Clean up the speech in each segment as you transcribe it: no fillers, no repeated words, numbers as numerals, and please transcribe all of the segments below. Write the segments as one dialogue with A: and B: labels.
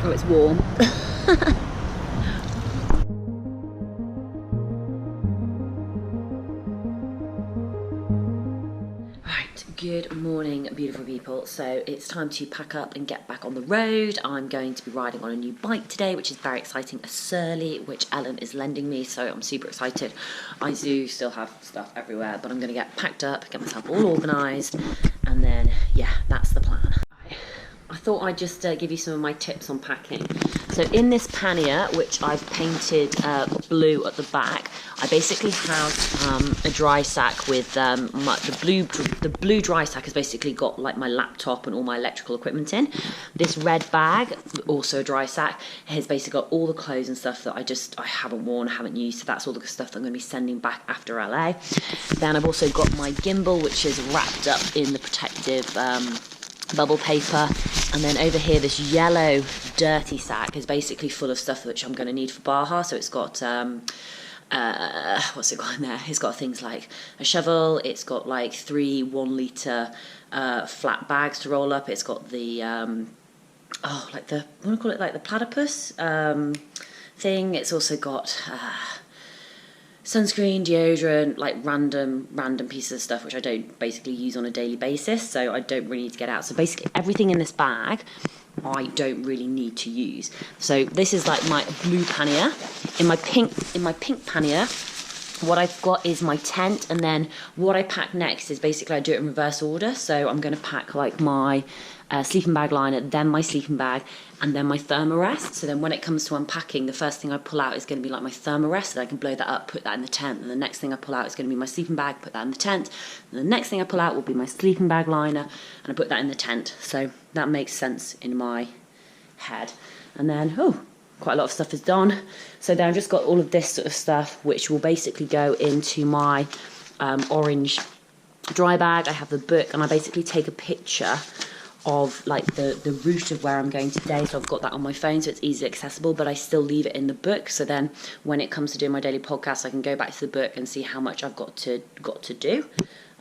A: Oh, it's warm. Good morning, beautiful people. So it's time to pack up and get back on the road. I'm going to be riding on a new bike today, which is very exciting, a Surly, which Ellen is lending me, so I'm super excited. I do still have stuff everywhere, but I'm going to get packed up, get myself all organised, and then, yeah, that's the plan. I thought I'd just give you some of my tips on packing. So in this pannier, which I've painted blue at the back, I basically have a dry sack with the blue dry sack has basically got like my laptop and all my electrical equipment in. This red bag, also a dry sack, has basically got all the clothes and stuff that I haven't worn, haven't used. So that's all the stuff that I'm going to be sending back after LA. Then I've also got my gimbal, which is wrapped up in the protective bubble paper, and then over here this yellow dirty sack is basically full of stuff which I'm going to need for Baja. So it's got what's it got in there? It's got things like a shovel, it's got like 3 1-litre flat bags to roll up, it's got the like the, I want to call it like the platypus thing. It's also got sunscreen, deodorant, like random pieces of stuff which I don't basically use on a daily basis, so I don't really need to get out. So basically everything in this bag I don't really need to use. So this is like my blue pannier. In my pink pannier, what I've got is my tent, and then what I pack next is basically I do it in reverse order. So I'm going to pack like my sleeping bag liner, then my sleeping bag, and then my thermarest. So then when it comes to unpacking, the first thing I pull out is going to be like my thermarest, and I can blow that up, put that in the tent, and the next thing I pull out is going to be my sleeping bag, put that in the tent, and the next thing I pull out will be my sleeping bag liner, and I put that in the tent. So that makes sense in my head. And then, quite a lot of stuff is done. So then I've just got all of this sort of stuff, which will basically go into my orange dry bag. I have the book, and I basically take a picture of like the route of where I'm going today, so I've got that on my phone so it's easily accessible, but I still leave it in the book, so then when it comes to doing my daily podcast I can go back to the book and see how much I've got to do.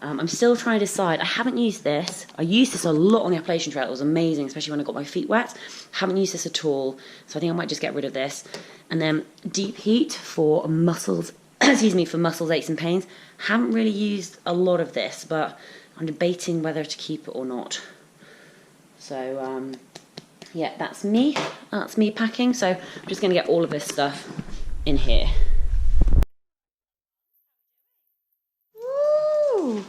A: I'm still trying to decide. I haven't used this. I used this a lot on the Appalachian Trail. It was amazing, especially when I got my feet wet. Haven't used this at all, so I think I might just get rid of this. And then deep heat for muscles, for muscles, aches and pains. Haven't really used a lot of this, but I'm debating whether to keep it or not. So, yeah, that's me. That's me packing. So I'm just going to get all of this stuff in here. Woo!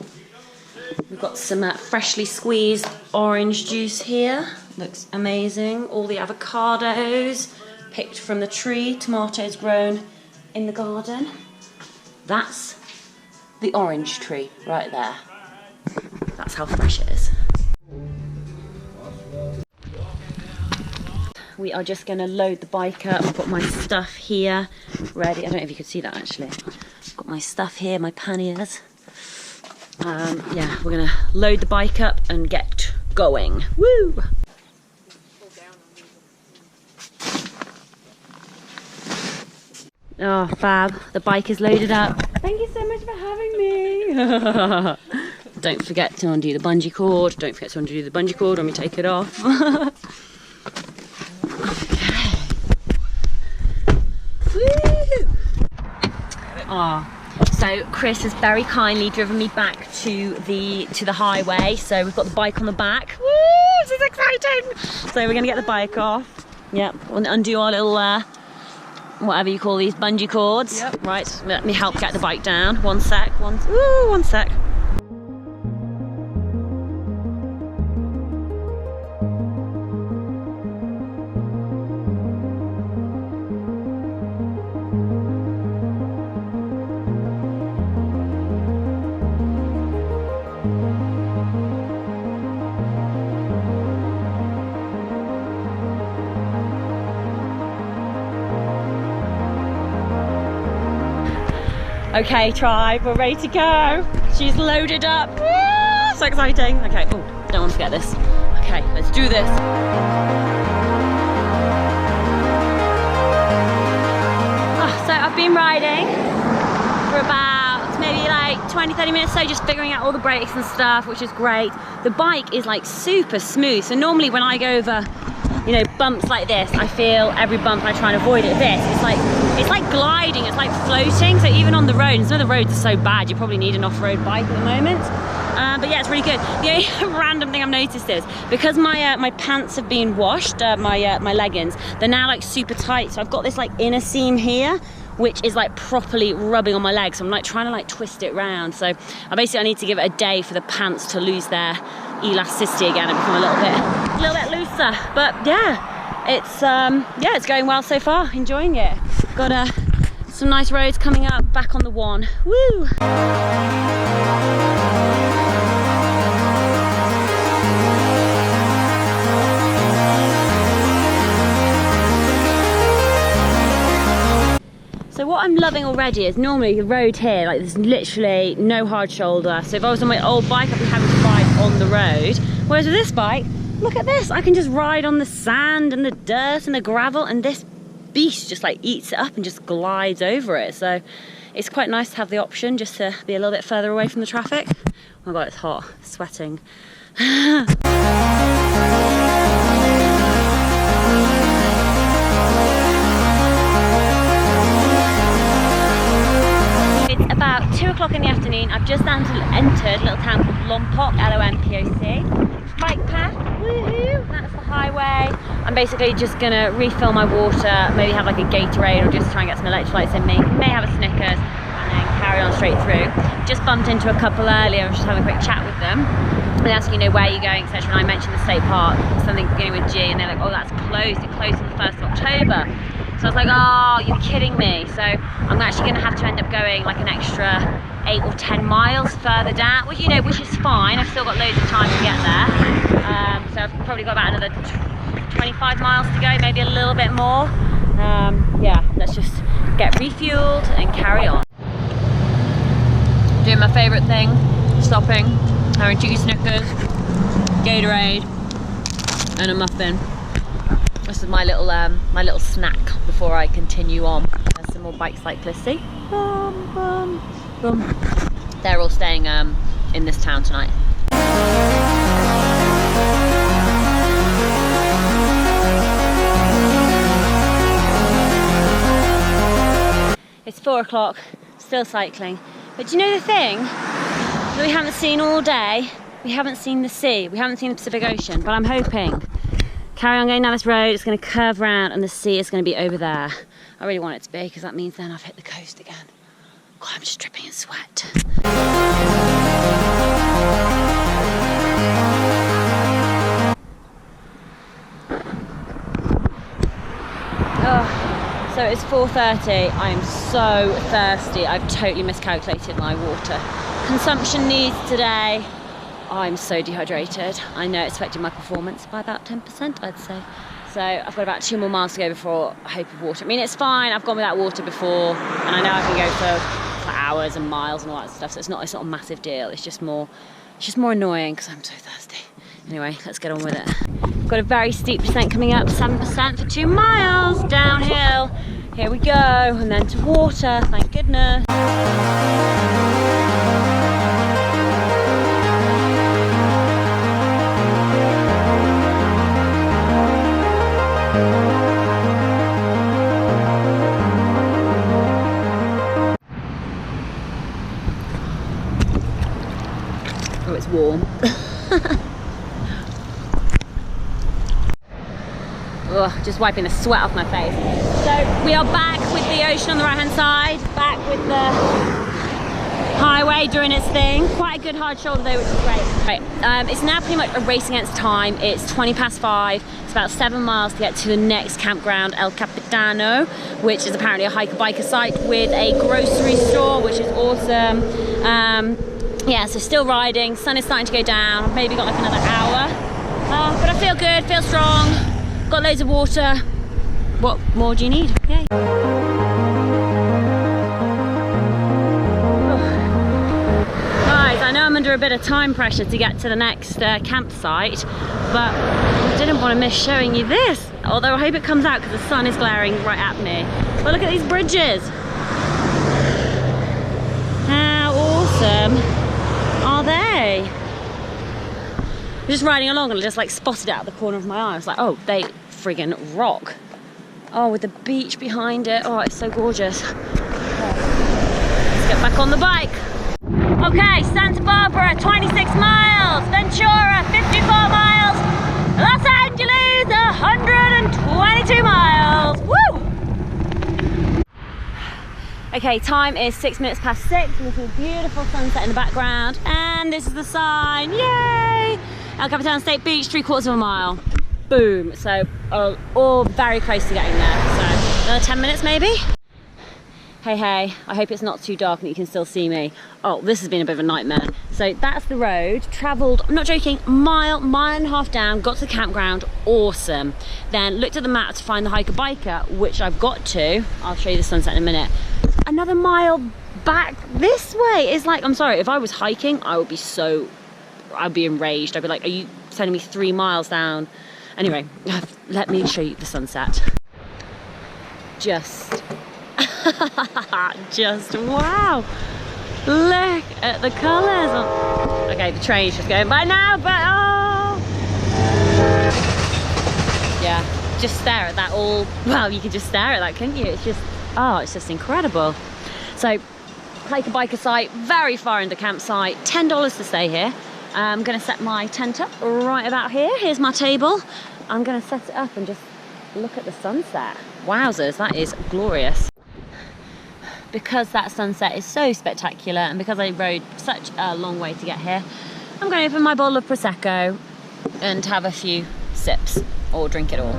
A: We've got some freshly squeezed orange juice here. Looks amazing. All the avocados picked from the tree. Tomatoes grown in the garden. That's the orange tree right there. That's how fresh it is. We are just going to load the bike up. I've got my stuff here ready. I don't know if you could see that actually. I've got my stuff here, my panniers. Yeah, we're going to load the bike up and get going. Woo! Oh, fab. The bike is loaded up. Thank you so much for having me. Don't forget to undo the bungee cord. Don't forget to undo the bungee cord when we take it off. So Chris has very kindly driven me back to the highway. So we've got the bike on the back. Woo! This is exciting. So we're gonna get the bike off. Yep. We'll undo our little whatever you call these bungee cords. Yep. Right. Let me help get the bike down. One sec. One sec. Okay, tribe, we're ready to go. She's loaded up. Woo, so exciting. Okay, don't want to forget this. Okay, let's do this. So I've been riding for about maybe like 20-30 minutes, so just figuring out all the brakes and stuff, which is great. The bike is like super smooth. So normally when I go over you know, bumps like this, I feel every bump I try and avoid it. This, it's like gliding, it's like floating. So even on the roads, some of the roads are so bad, you probably need an off-road bike at the moment. But yeah, it's really good. The only random thing I've noticed is, because my pants have been washed, my leggings, they're now like super tight. So I've got this like inner seam here, which is like properly rubbing on my legs. So I'm like trying to like twist it round. So I need to give it a day for the pants to lose their elasticity again and become a little bit looser. But yeah, it's going well so far. Enjoying it. Got some nice roads coming up. Back on the one. Woo! So what I'm loving already is normally the road here, like there's literally no hard shoulder. So if I was on my old bike, I'd be having to ride on the road. Whereas with this bike, look at this. I can just ride on the sand and the dirt and the gravel, and this beast just like eats it up and just glides over it. So it's quite nice to have the option just to be a little bit further away from the traffic. Oh my God, it's hot, sweating. It's about 2 o'clock in the afternoon. I've just entered a little town called Lompoc, L-O-M-P-O-C. Bike path, woohoo, that's the highway. I'm basically just gonna refill my water, maybe have like a Gatorade or just try and get some electrolytes in me. May have a Snickers and then carry on straight through. Just bumped into a couple earlier, I was just having a quick chat with them. They asked, you know, where are you going, etc. And I mentioned the state park, something beginning with G, and they're like, oh, that's closed, it closed on the 1st of October. So I was like, oh, you're kidding me. So I'm actually going to have to end up going like an extra 8 or 10 miles further down, which, you know, which is fine. I've still got loads of time to get there. So I've probably got about another 25 miles to go, maybe a little bit more. Yeah, let's just get refueled and carry on. Doing my favourite thing, stopping, having 2 Snickers, Gatorade, and a muffin. This is my little snack before I continue on. There's some more bike cyclists. See? They're all staying in this town tonight. It's 4 o'clock, still cycling. But do you know the thing that we haven't seen all day? We haven't seen the sea, we haven't seen the Pacific Ocean, but I'm hoping. Carry on going down this road, it's going to curve around and the sea is going to be over there. I really want it to be, because that means then I've hit the coast again. God, I'm just dripping in sweat. Oh, so it's 4:30. I am so thirsty. I've totally miscalculated my water consumption needs today. I'm so dehydrated. I know it's affected my performance by about 10%, I'd say. So I've got about 2 more miles to go before I hope of water. I mean, it's fine. I've gone without water before, and I know I can go for hours and miles and all that stuff. So it's not a massive deal. It's just more annoying because I'm so thirsty. Anyway, let's get on with it. I've got a very steep descent coming up, 7% for 2 miles downhill. Here we go, and then to water. Thank goodness. Oh, it's warm. Ugh, just wiping the sweat off my face. So we are back with the ocean on the right hand side, back with the highway doing its thing. Quite a good hard shoulder though, which is great. Right, it's now pretty much a race against time. It's 5:20. It's about 7 miles to get to the next campground, El Capitano, which is apparently a hiker-biker site with a grocery store, which is awesome. Yeah, so still riding. Sun is starting to go down. I've maybe got like another hour, but I feel good, feel strong. Got loads of water. What more do you need? Yay. Guys, I know I'm under a bit of time pressure to get to the next campsite, but I didn't want to miss showing you this. Although I hope it comes out because the sun is glaring right at me. But look at these bridges. How awesome are they? I'm just riding along and I just like spotted it out of the corner of my eye. I was like, oh, they friggin' rock. Oh, with the beach behind it. Oh, it's so gorgeous. Let's get back on the bike. Okay, Santa Barbara, 26 miles. Ventura, 54 miles. Los Angeles, 122 miles. Woo! Okay, time is 6 minutes past 6. We see a beautiful sunset in the background. And this is the sign. Yay! El Capitan State Beach, 3/4 of a mile. Boom. So, all very close to getting there. So, another 10 minutes maybe? Hey, I hope it's not too dark and you can still see me. Oh, this has been a bit of a nightmare. So that's the road, travelled, I'm not joking, mile and a half down, got to the campground, awesome. Then looked at the map to find the hiker-biker, which I've got to. I'll show you the sunset in a minute. Another mile back this way. It's like, I'm sorry, if I was hiking, I'd be enraged. I'd be like, are you sending me 3 miles down? Anyway, let me show you the sunset. Just wow, look at the colours. Okay, the train's just going by now, but oh yeah, just stare at that all. Well, you could just stare at that, couldn't you? It's just incredible. So hiker-biker site, very far in the campsite, $10 to stay here. I'm gonna set my tent up right about here. Here's my table. I'm gonna set it up and just look at the sunset. Wowzers, that is glorious. Because that sunset is so spectacular and because I rode such a long way to get here, I'm going to open my bottle of Prosecco and have a few sips or drink it all.